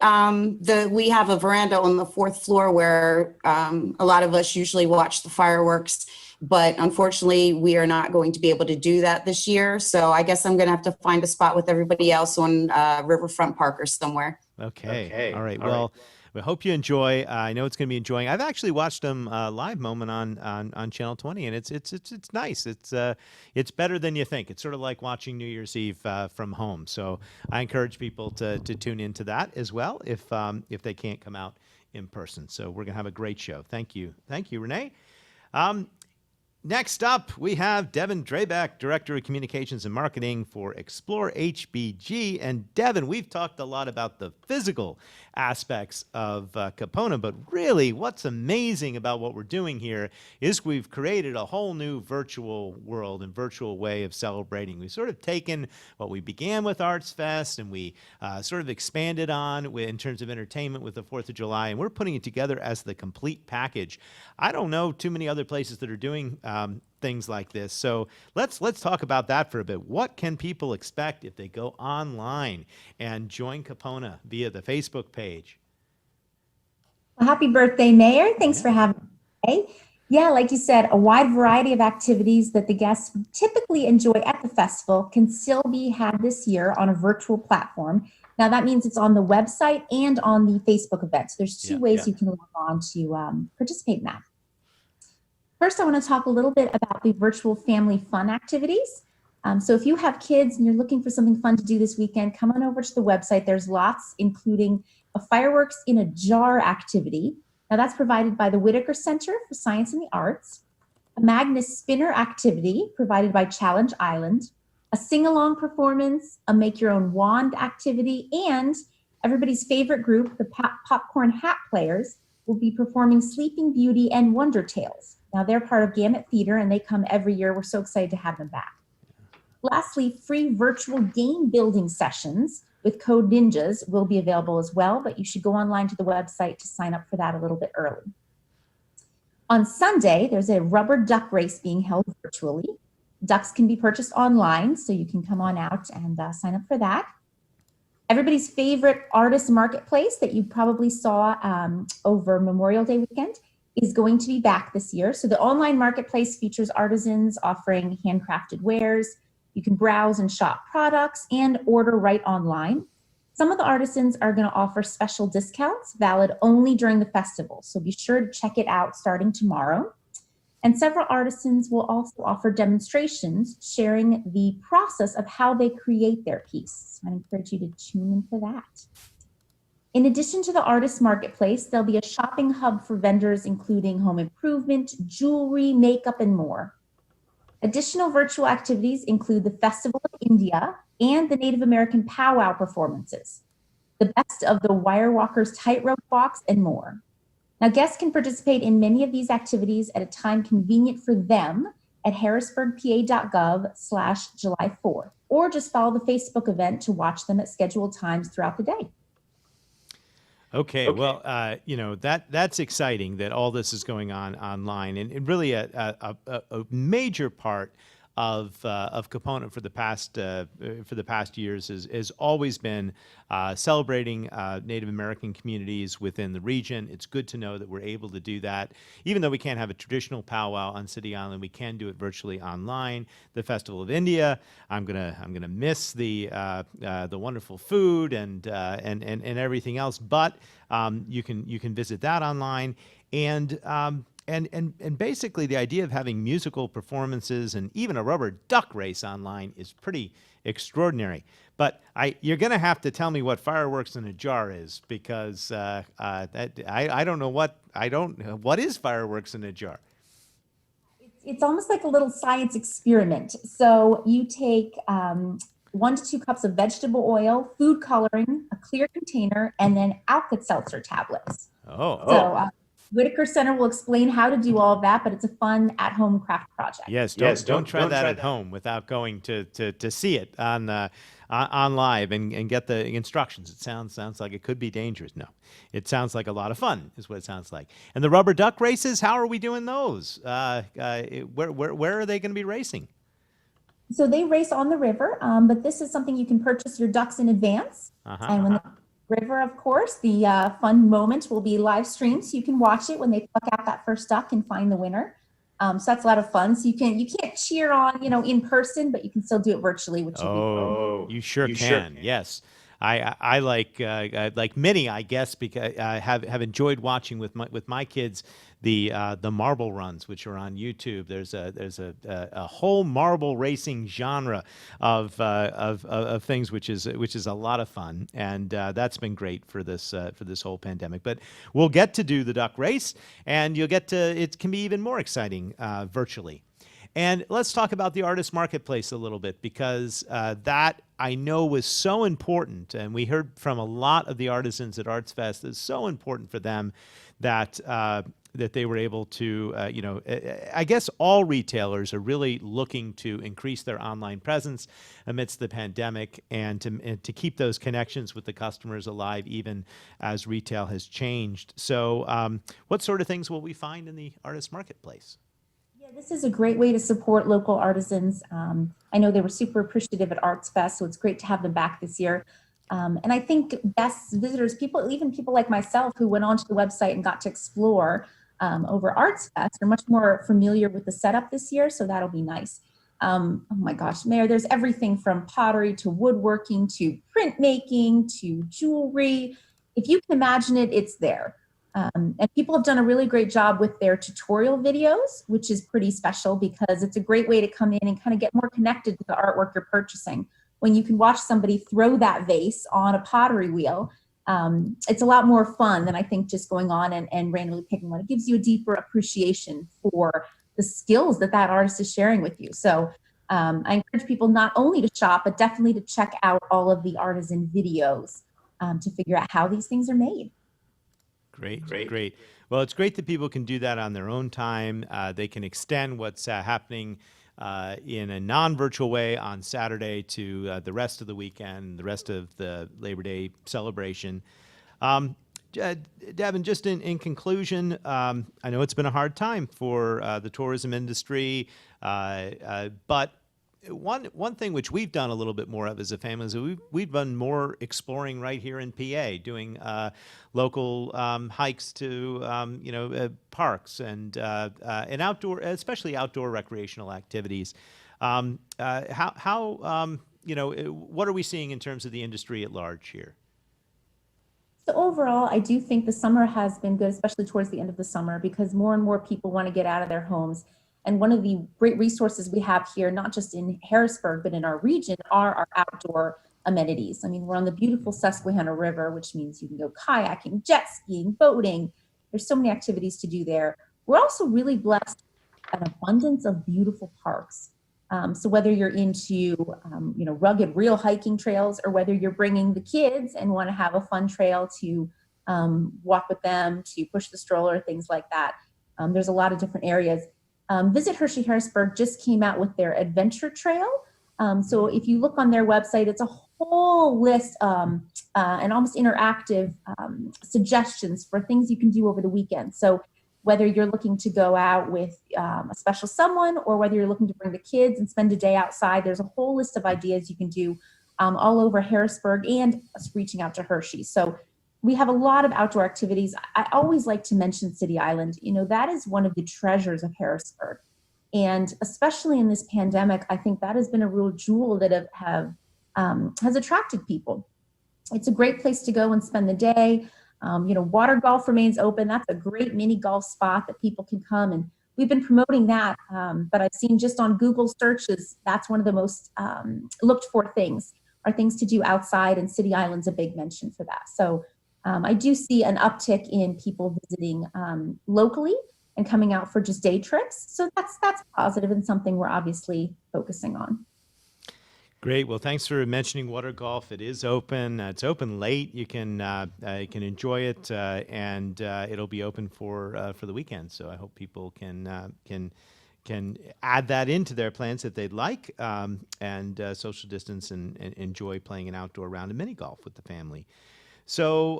we have a veranda on the 4th floor where a lot of us usually watch the fireworks. But unfortunately, we are not going to be able to do that this year. So I guess I'm going to have to find a spot with everybody else on Riverfront Park or somewhere. Okay. All right. Well, we hope you enjoy. I know it's going to be enjoying. I've actually watched them live moment on Channel 20, and it's nice. It's better than you think. It's sort of like watching New Year's Eve from home. So I encourage people to tune into that as well if they can't come out in person. So we're going to have a great show. Thank you, Renee. Next up, we have Devin Drabeck, Director of Communications and Marketing for Explore HBG. And Devin, we've talked a lot about the physical aspects of KIPONA, but really what's amazing about what we're doing here is we've created a whole new virtual world and virtual way of celebrating. We've sort of taken what we began with Arts Fest and we sort of expanded on in terms of entertainment with the 4th of July, and we're putting it together as the complete package. I don't know too many other places that are doing things like this. So let's talk about that for a bit. What can people expect if they go online and join KIPONA via the Facebook page? Well, happy birthday, Mayor. Thanks for having me today. Yeah, like you said, a wide variety of activities that the guests typically enjoy at the festival can still be had this year on a virtual platform. Now, that means it's on the website and on the Facebook event. So there's two ways you can log on to participate in that. First, I want to talk a little bit about the virtual family fun activities. So if you have kids and you're looking for something fun to do this weekend, come on over to the website. There's lots, including a fireworks in a jar activity. Now that's provided by the Whitaker Center for Science and the Arts. A Magnus Spinner activity provided by Challenge Island. A sing-along performance, a make-your-own wand activity, and everybody's favorite group, the Popcorn Hat Players, will be performing Sleeping Beauty and Wonder Tales. Now they're part of Gamut Theater and they come every year. We're so excited to have them back. Lastly, free virtual game building sessions with Code Ninjas will be available as well, but you should go online to the website to sign up for that a little bit early. On Sunday, there's a rubber duck race being held virtually. Ducks can be purchased online, so you can come on out and sign up for that. Everybody's favorite artist marketplace that you probably saw over Memorial Day weekend is going to be back this year. So the online marketplace features artisans offering handcrafted wares. You can browse and shop products and order right online. Some of the artisans are going to offer special discounts valid only during the festival. So be sure to check it out starting tomorrow. And several artisans will also offer demonstrations sharing the process of how they create their piece. So I encourage you to tune in for that. In addition to the artist marketplace, there'll be a shopping hub for vendors including home improvement, jewelry, makeup, and more. Additional virtual activities include the Festival of India and the Native American powwow performances, the best of the Wire Walkers tightrope walks, and more. Now, guests can participate in many of these activities at a time convenient for them at harrisburgpa.gov/July 4th, or just follow the Facebook event to watch them at scheduled times throughout the day. Okay, well, that's exciting that all this is going on online, and really a major part of KIPONA for the past years has always been celebrating Native American communities within the region. It's good to know that we're able to do that, even though we can't have a traditional powwow on City Island. We can do it virtually online. The Festival of India, I'm gonna miss the wonderful food and everything else, but you can visit that online. And basically the idea of having musical performances and even a rubber duck race online is pretty extraordinary. But you're going to have to tell me what fireworks in a jar is, because I don't know what is fireworks in a jar. It's almost like a little science experiment. So you take 1 to 2 cups of vegetable oil, food coloring, a clear container, and then Alka-Seltzer tablets. So Whitaker Center will explain how to do all of that, but it's a fun at-home craft project. Yes, don't try that at home without going to see it on live and get the instructions. It sounds like it could be dangerous. No, it sounds like a lot of fun is what it sounds like. And the rubber duck races, how are we doing those? Where are they going to be racing? So they race on the river, but this is something you can purchase your ducks in advance. And when the river, of course, the fun moment will be live streamed, so you can watch it when they pluck out that first duck and find the winner. So that's a lot of fun. So you can't cheer on, in person, but you can still do it virtually, which will be fun. You sure can. Yes. I like many, I guess, because I have enjoyed watching with my kids the marble runs, which are on YouTube. There's a whole marble racing genre of things, which is a lot of fun, and that's been great for this whole pandemic. But we'll get to do the duck race, and you'll get to. It can be even more exciting virtually. And let's talk about the artist marketplace a little bit, because that I know was so important. And we heard from a lot of the artisans at Arts Fest. It's so important for them that that they were able to, I guess all retailers are really looking to increase their online presence amidst the pandemic, and to keep those connections with the customers alive, even as retail has changed. So what sort of things will we find in the artist marketplace? Yeah, this is a great way to support local artisans. I know they were super appreciative at Arts Fest, so it's great to have them back this year. And I think guests, visitors, people, even people like myself who went onto the website and got to explore over Arts Fest are much more familiar with the setup this year, so that'll be nice. Oh my gosh, Mayor, there's everything from pottery to woodworking to printmaking to jewelry. If you can imagine it, it's there. And people have done a really great job with their tutorial videos, which is pretty special because it's a great way to come in and kind of get more connected to the artwork you're purchasing. When you can watch somebody throw that vase on a pottery wheel, it's a lot more fun than I think just going on and randomly picking one. It gives you a deeper appreciation for the skills that that artist is sharing with you. So I encourage people not only to shop, but definitely to check out all of the artisan videos to figure out how these things are made. Great. Well, it's great that people can do that on their own time. They can extend what's happening in a non-virtual way on Saturday to the rest of the weekend, the rest of the Labor Day celebration. Devin, just in conclusion, I know it's been a hard time for the tourism industry, but one thing which we've done a little bit more of as a family is we've done more exploring right here in PA, doing local hikes to parks and outdoor, especially outdoor recreational activities. What are we seeing in terms of the industry at large here? So overall, I do think the summer has been good, especially towards the end of the summer, because more and more people want to get out of their homes. And one of the great resources we have here, not just in Harrisburg, but in our region, are our outdoor amenities. I mean, we're on the beautiful Susquehanna River, which means you can go kayaking, jet skiing, boating. There's so many activities to do there. We're also really blessed with an abundance of beautiful parks. So whether you're into, rugged, real hiking trails, or whether you're bringing the kids and want to have a fun trail to walk with them, to push the stroller, things like that, there's a lot of different areas. Visit Hershey Harrisburg just came out with their adventure trail. So if you look on their website, it's a whole list and almost interactive suggestions for things you can do over the weekend. So whether you're looking to go out with a special someone, or whether you're looking to bring the kids and spend a day outside, there's a whole list of ideas you can do all over Harrisburg and us reaching out to Hershey. So we have a lot of outdoor activities. I always like to mention City Island. That is one of the treasures of Harrisburg. And especially in this pandemic, I think that has been a real jewel that has attracted people. It's a great place to go and spend the day. Water golf remains open. That's a great mini golf spot that people can come, and we've been promoting that. But I've seen just on Google searches, that's one of the most looked for things to do outside, and City Island's a big mention for that. So I do see an uptick in people visiting locally and coming out for just day trips. So that's positive and something we're obviously focusing on. Great. Well, thanks for mentioning water golf. It is open. It's open late. You can enjoy it, and it'll be open for the weekend. So I hope people can add that into their plans if they'd like, and social distance and enjoy playing an outdoor round of mini golf with the family. So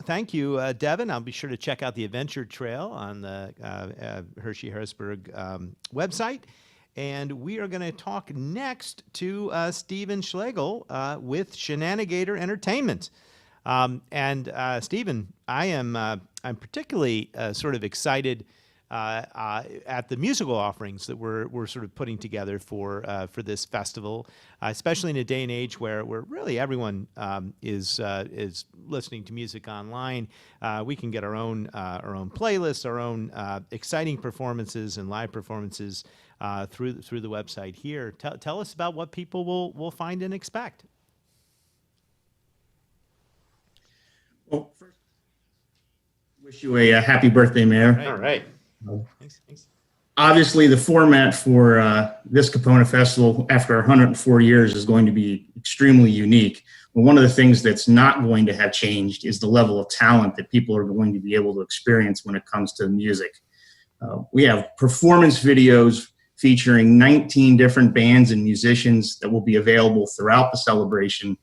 thank you, Devin. I'll be sure to check out the Adventure Trail on the Hershey Harrisburg website. And we are going to talk next to Stephen Schlegel with Shenanigator Entertainment. Stephen, I'm particularly sort of excited at the musical offerings that we're sort of putting together for this festival, especially in a day and age where really everyone is listening to music online. We can get our own playlists, our own exciting performances and live performances through the website here. Tell us about what people will find and expect. Well, first, wish you a happy birthday, Mayor. All right. Thanks. obviously, the format for this KIPONA Festival after 104 years is going to be extremely unique. But one of the things that's not going to have changed is the level of talent that people are going to be able to experience when it comes to music. We have performance videos featuring 19 different bands and musicians that will be available throughout the celebration.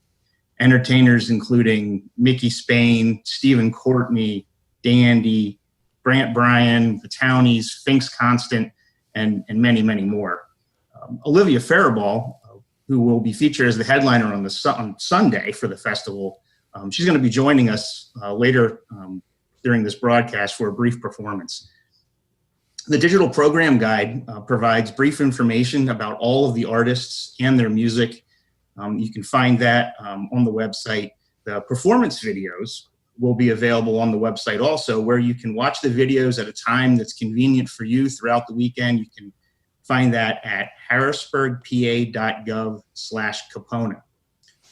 Entertainers including Mickey Spain, Stephen Courtney, Dandy, Brant Bryan, the Townies, Finks Constant, and many, many more. Olivia Faribault, who will be featured as the headliner on Sunday for the festival, she's going to be joining us later during this broadcast for a brief performance. The digital program guide provides brief information about all of the artists and their music. You can find that on the website. The performance videos will be available on the website also, where you can watch the videos at a time that's convenient for you throughout the weekend. You can find that at harrisburgpa.gov/KIPONA.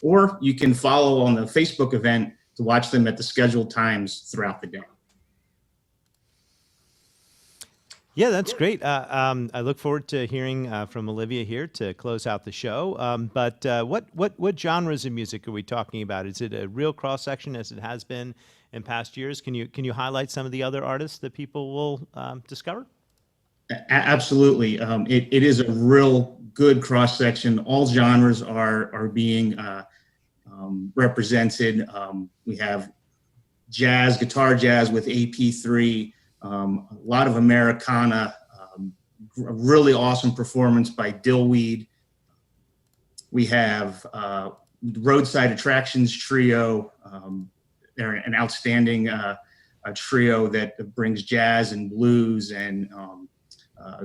Or you can follow on the Facebook event to watch them at the scheduled times throughout the day. Yeah, that's great. I look forward to hearing from Olivia here to close out the show. But what genres of music are we talking about? Is it a real cross section as it has been in past years? Can you highlight some of the other artists that people will discover? Absolutely. It is a real good cross section. All genres are being represented. We have jazz, guitar jazz with AP3. A lot of Americana, a really awesome performance by Dillweed. We have Roadside Attractions Trio. They're an outstanding trio that brings jazz and blues, and I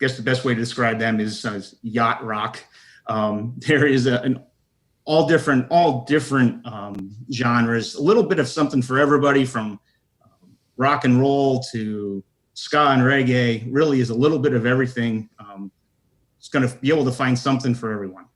guess the best way to describe them is yacht rock. There is all different genres, a little bit of something for everybody, from rock and roll to ska and reggae. Really is a little bit of everything. It's going to be able to find something for everyone.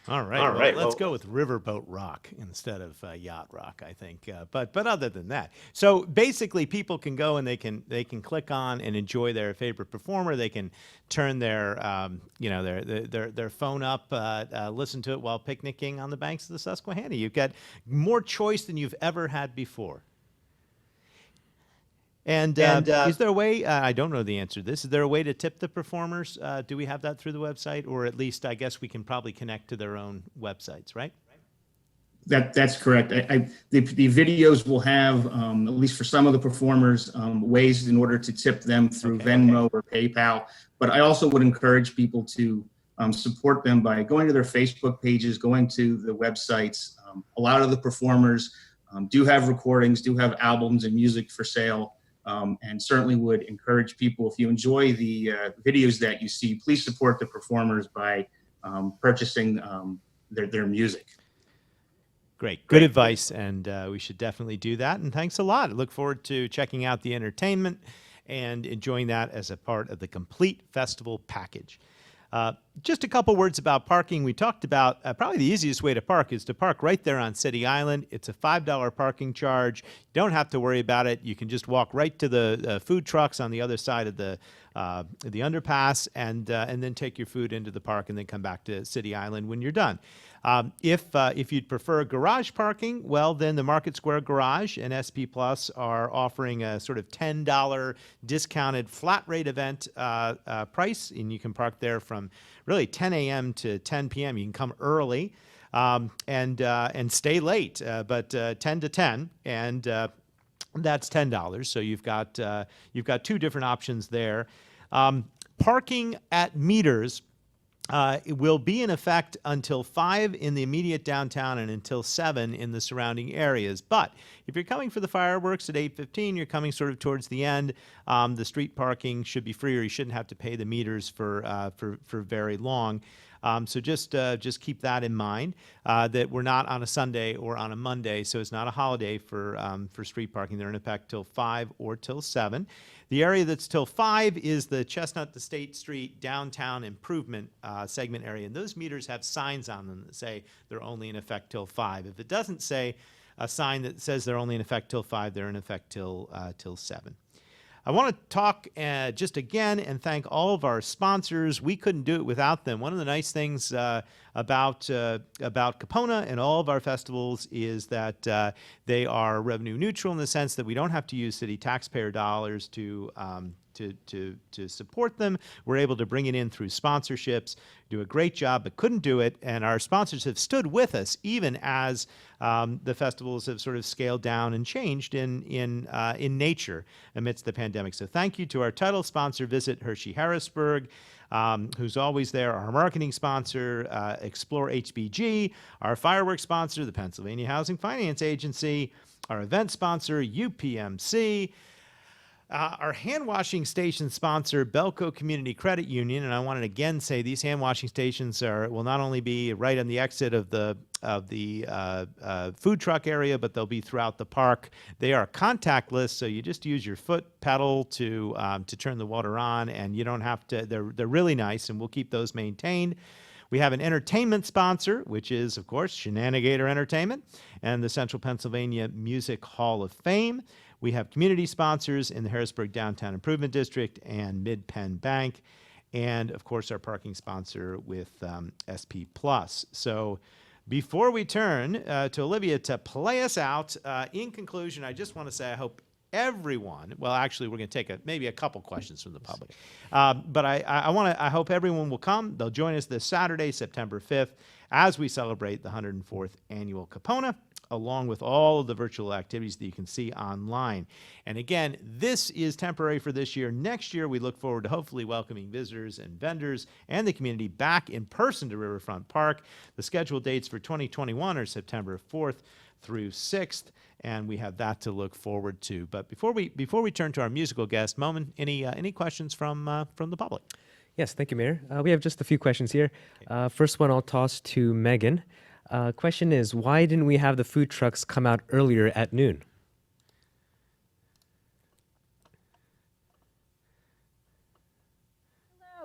All right. Well, let's go with riverboat rock instead of yacht rock, I think. But other than that, so basically, people can go and they can click on and enjoy their favorite performer. They can turn their their phone up, listen to it while picnicking on the banks of the Susquehanna. You've got more choice than you've ever had before. And is there a way, I don't know the answer to this, is there a way to tip the performers? Do we have that through the website? Or at least, I guess we can probably connect to their own websites, right? That's correct. The videos will have, at least for some of the performers, ways in order to tip them through Venmo or PayPal. But I also would encourage people to support them by going to their Facebook pages, going to the websites. A lot of the performers do have recordings, do have albums and music for sale. And certainly would encourage people, if you enjoy the videos that you see, please support the performers by purchasing their music. Great. Good advice, and we should definitely do that. And thanks a lot. I look forward to checking out the entertainment and enjoying that as a part of the complete festival package. Just a couple words about parking. We talked about probably the easiest way to park is to park right there on City Island. It's a $5 parking charge. You don't have to worry about it. You can just walk right to the food trucks on the other side of the underpass, and then take your food into the park and then come back to City Island when you're done. If you'd prefer garage parking, well, then the Market Square Garage and SP Plus are offering a sort of $10 discounted flat rate event price, and you can park there from really 10 a.m. to 10 p.m. You can come early and stay late, but 10 to 10, and that's $10. So you've got two different options there. Parking at meters. It will be in effect until 5 in the immediate downtown and until 7 in the surrounding areas. But if you're coming for the fireworks at 8:15, you're coming sort of towards the end. The street parking should be free, or you shouldn't have to pay the meters for very long. So just keep that in mind, that we're not on a Sunday or on a Monday, so it's not a holiday for street parking. They're in effect till 5 or till 7. The area that's till 5 is the Chestnut to State Street downtown improvement segment area, and those meters have signs on them that say they're only in effect till 5. If it doesn't say a sign that says they're only in effect till 5, they're in effect till 7. I want to talk just again and thank all of our sponsors. We couldn't do it without them. One of the nice things about KIPONA and all of our festivals is that they are revenue neutral in the sense that we don't have to use city taxpayer dollars to support them. We're able to bring it in through sponsorships, do a great job, but couldn't do it. And our sponsors have stood with us even as the festivals have sort of scaled down and changed in nature amidst the pandemic. So thank you to our title sponsor, Visit Hershey Harrisburg, who's always there, our marketing sponsor, Explore HBG, our fireworks sponsor, the Pennsylvania Housing Finance Agency, our event sponsor, UPMC, our hand washing station sponsor, Belco Community Credit Union, and I wanted to again say these hand washing stations will not only be right on the exit of the food truck area, but they'll be throughout the park. They are contactless, so you just use your foot pedal to turn the water on, and you don't have to. They're really nice, and we'll keep those maintained. We have an entertainment sponsor, which is, of course, Shenanigator Entertainment and the Central Pennsylvania Music Hall of Fame. We have community sponsors in the Harrisburg Downtown Improvement District and Mid-Penn Bank, and of course our parking sponsor with SP Plus. So before we turn to Olivia to play us out, in conclusion, I just want to say I hope everyone, well, actually we're going to take maybe a couple questions from the public, but I hope everyone will come. They'll join us this Saturday, September 5th, as we celebrate the 104th annual KIPONA, along with all of the virtual activities that you can see online. And again, this is temporary for this year. Next year, we look forward to hopefully welcoming visitors and vendors and the community back in person to Riverfront Park. The scheduled dates for 2021 are September 4th through 6th, and we have that to look forward to. But before we turn to our musical guest, Momin, any questions from the public? Yes, thank you, Mayor. We have just a few questions here. First one I'll toss to Megan. Question is, why didn't we have the food trucks come out earlier at noon?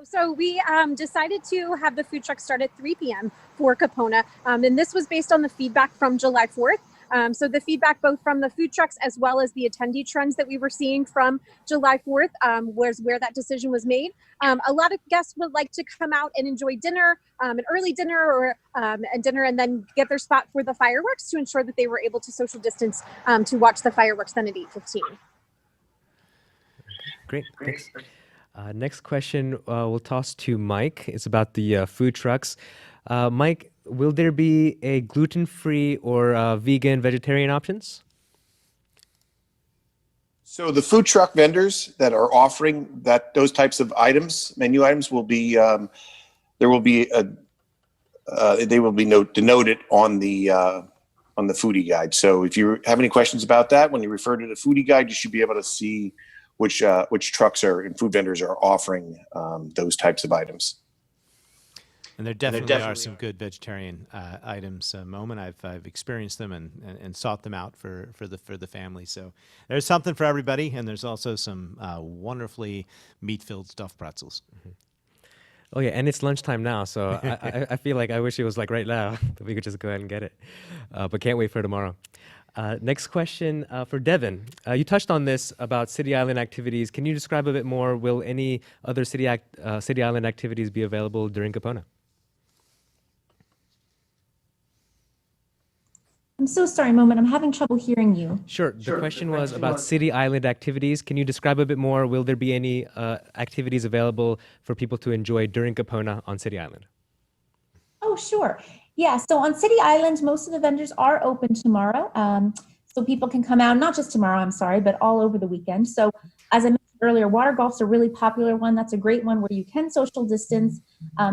So we decided to have the food truck start at 3 p.m. for KIPONA, and this was based on the feedback from July 4th. So the feedback both from the food trucks as well as the attendee trends that we were seeing from July 4th was where that decision was made. A lot of guests would like to come out and enjoy dinner, an early dinner or a dinner, and then get their spot for the fireworks to ensure that they were able to social distance to watch the fireworks then at 8:15. Great, thanks. Next question we'll toss to Mike. It's about the food trucks. Mike, will there be a gluten-free or vegan, vegetarian options? So the food truck vendors that are offering those types of items, menu items, will be they will be denoted on the foodie guide. So if you have any questions about that, when you refer to the foodie guide, you should be able to see which trucks and food vendors are offering those types of items. And there definitely are some good vegetarian items. Moment I've experienced them and sought them out for the family. So there's something for everybody, and there's also some wonderfully meat-filled stuffed pretzels. Mm-hmm. Oh yeah, and it's lunchtime now, so I feel like I wish it was like right now that we could just go ahead and get it. But can't wait for tomorrow. Next question for Devin. You touched on this about City Island activities. Can you describe a bit more? Will any other City Island activities be available during KIPONA? I'm so sorry, Moment. I'm having trouble hearing you. Sure. The question was about City Island activities. Can you describe a bit more? Will there be any activities available for people to enjoy during KIPONA on City Island? Oh, sure. Yeah, so on City Island, most of the vendors are open tomorrow. So people can come out, not just tomorrow, I'm sorry, but all over the weekend. So as I mentioned earlier, water golf's a really popular one. That's a great one where you can social distance.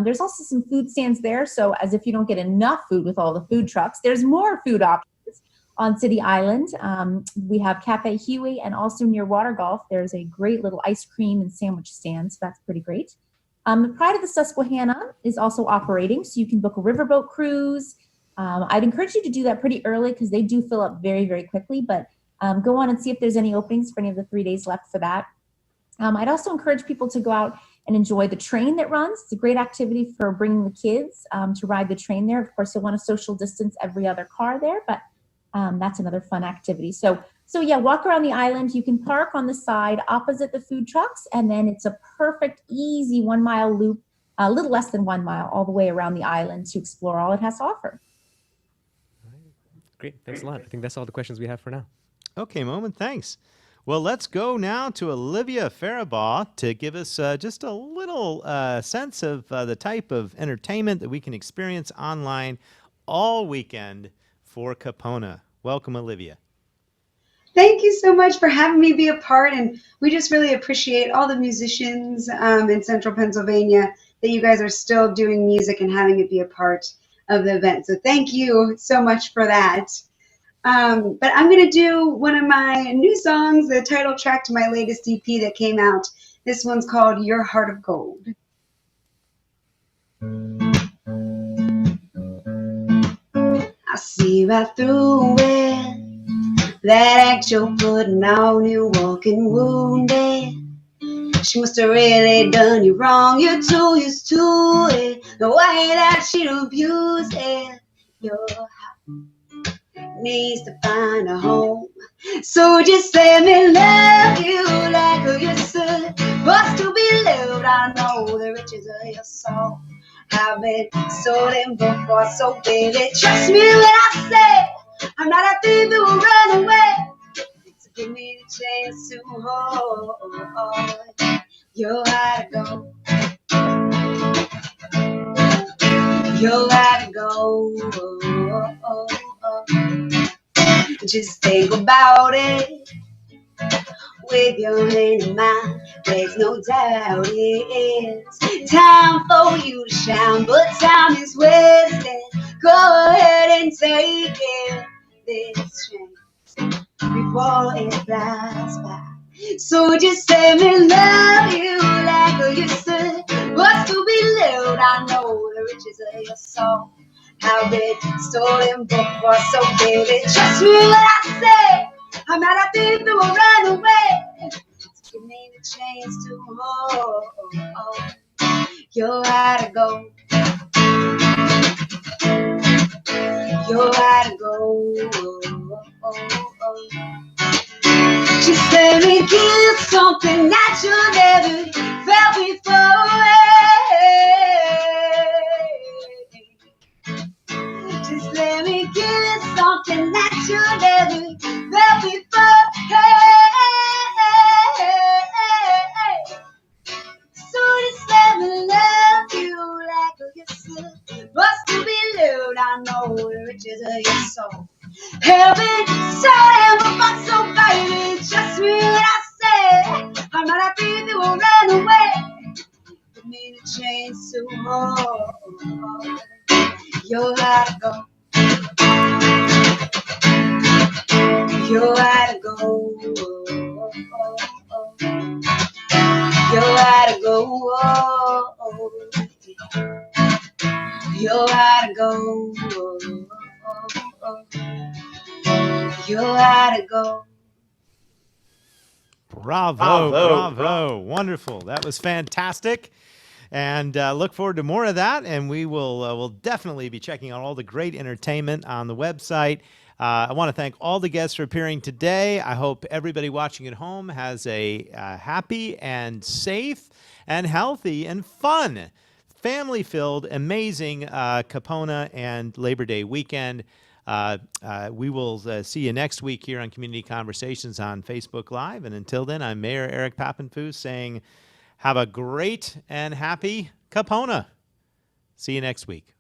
There's also some food stands there. So as if you don't get enough food with all the food trucks, there's more food options on City Island. We have Cafe Huey, and also near water golf, there's a great little ice cream and sandwich stand. So that's pretty great. The Pride of the Susquehanna is also operating, so you can book a riverboat cruise. I'd encourage you to do that pretty early because they do fill up very, very quickly, but go on and see if there's any openings for any of the 3 days left for that. I'd also encourage people to go out and enjoy the train that runs. It's a great activity for bringing the kids to ride the train there. Of course, you'll want to social distance every other car there, but that's another fun activity. So So yeah, walk around the island. You can park on the side opposite the food trucks, and then it's a perfect, easy 1 mile loop, a little less than 1 mile, all the way around the island to explore all it has to offer. Great. Thanks a lot. I think that's all the questions we have for now. Okay, Moment, thanks. Well, let's go now to Olivia Faribaugh to give us just a little sense of the type of entertainment that we can experience online all weekend for KIPONA. Welcome, Olivia. Thank you so much for having me be a part, and we just really appreciate all the musicians in Central Pennsylvania that you guys are still doing music and having it be a part of the event. So thank you so much for that. But I'm going to do one of my new songs, the title track to my latest EP that came out. This one's called Your Heart of Gold. I see right through it. That act you're putting on, you walking wounded. She must have really done you wrong. You're too used to it. The way that she abused it. Your heart needs to find a home. So just let me love you like you said. Wants to be loved, I know the riches of your soul have been stolen before. So baby, trust me when I say I'm not a thief who will run away. So give me the chance to hold your heart to go. Your heart to go. Just think about it with your hand in mine. There's no doubt it's time for you to shine, but time is wasted. Go ahead and take it, this chance before it flies by. So just let me love you like you said. What's to be loved, I know the riches of your soul have been stolen before. So baby, trust me when I say I'm not a thief who will run away. So give me the chance to hold your heart to go. Your heart to go. Just let me give you something that you never felt before. Just let me give you something that you never felt before. So just let me love you like you said. What's to be loved, I know the riches of your soul. Heaven, so damn fun, so baby, trust me when I say I'm not a thief who will run away. Give me the chance to hold your heart to go. Your heart to go. Your heart to go. Your heart to go. Your heart to go. Bravo. Wonderful. That was fantastic. And look forward to more of that. And we will we'll definitely be checking out all the great entertainment on the website. I want to thank all the guests for appearing today. I hope everybody watching at home has a happy and safe and healthy and fun, family-filled, amazing KIPONA and Labor Day weekend. We will see you next week here on Community Conversations on Facebook Live. And until then, I'm Mayor Eric Pappenfus saying have a great and happy KIPONA. See you next week.